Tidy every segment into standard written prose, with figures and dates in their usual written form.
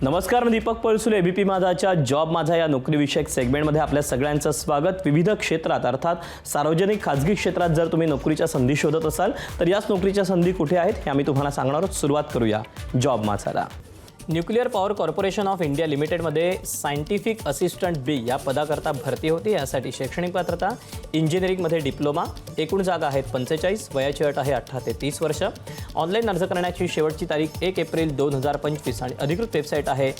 नमस्कार, मी Deepak Palsule. ABP माझाच्या job माझा या नोकरीविषयक सेगमेंटमध्ये आपल्या सगळ्यांचं स्वागत. विविध क्षेत्रात अर्थात सार्वजनिक खाजगी क्षेत्रात जर तुम्ही नोकरीच्या संधी शोधत असाल तर याच नोकरीच्या संधी कुठे आहेत हे आम्ही तुम्हाला सांगणार आहोत. सुरुवात करूया जॉब माझाला. Nuclear power corporation of India लिमिटेडमध्ये सायंटिफिक असिस्टंट बी या पदाकरता भरती होती. यासाठी शैक्षणिक पात्रता इंजिनिअरिंगमध्ये डिप्लोमा. एकूण जागा आहेत 45. वयाची अट आहे 18 ते 30 वर्ष. ऑनलाईन अर्ज करण्याची शेवटची तारीख 1 एप्रिल 2025 आणि अधिकृत वेबसाईट आहे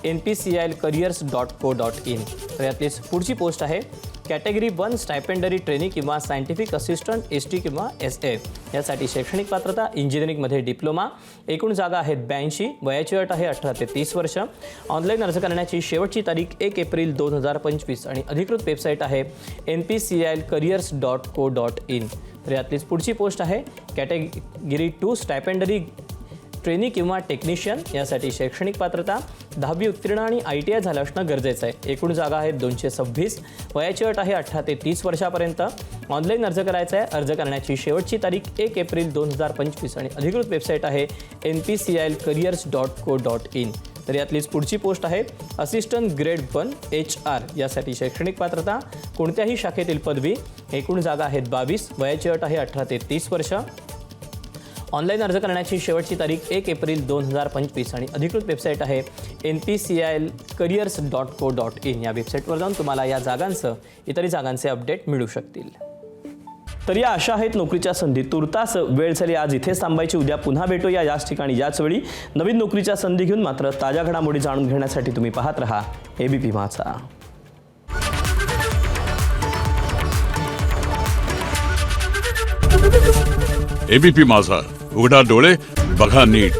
npcilcareers.co.in. तर यातलीच पुढची पोस्ट आहे कॅटेगरी 1 स्टायपेंडरी ट्रेनी किंवा सायंटिफिक असिस्टंट ST किंवा SA. यासाठी शैक्षणिक पात्रता इंजिनिअरिंगमध्ये डिप्लोमा. एकूण जागा आहेत 82. वयाची अट आहे 18 ते 30 वर्ष. ऑनलाईन अर्ज करण्याची शेवटची तारीख 1 एप्रिल 2025 आणि अधिकृत वेबसाईट आहे npcilcareers.co.in. तर यातलीच पुढची पोस्ट आहे कॅटेगरी 2 स्टायपेंडरी ट्रेनी किंवा टेक्निशियन. यासाठी शैक्षणिक पात्रता 10वी उत्तीर्ण आणि ITI झालं असणं गरजेचं आहे. एकूण जागा आहेत 226. वयाची अट आहे 18 ते 30 वर्षापर्यंत. ऑनलाईन अर्ज करायचा आहे. अर्ज करण्याची शेवटची तारीख 1 एप्रिल 2025 आणि अधिकृत वेबसाईट आहे npcilcareers.co.in. तर यातलीच पुढची पोस्ट आहे असिस्टंट ग्रेड 1 HR. यासाठी शैक्षणिक पात्रता कोणत्याही शाखेतील पदवी. एकूण जागा आहेत 22. वयाची अट आहे 18 ते 30 वर्ष. ऑनलाईन अर्ज करण्याची शेवटची तारीख 1 एप्रिल 2025 आणि अधिकृत वेबसाईट आहे npcilcareers.co.in. या वेबसाईटवर जाऊन तुम्हाला या जागांचं इतरही जागांचे अपडेट मिळू शकतील. तर या अशा आहेत नोकरीच्या संधी. तुर्तास वेळ झाली आज इथेच थांबायची. उद्या पुन्हा भेटूया याच ठिकाणी याच वेळी नवीन नोकरीच्या संधी घेऊन. मात्र ताज्या घडामोडी जाणून घेण्यासाठी तुम्ही पाहत रहा एबीपी माझा. एबीपी माझा, उघडा डोळे बघा नीट.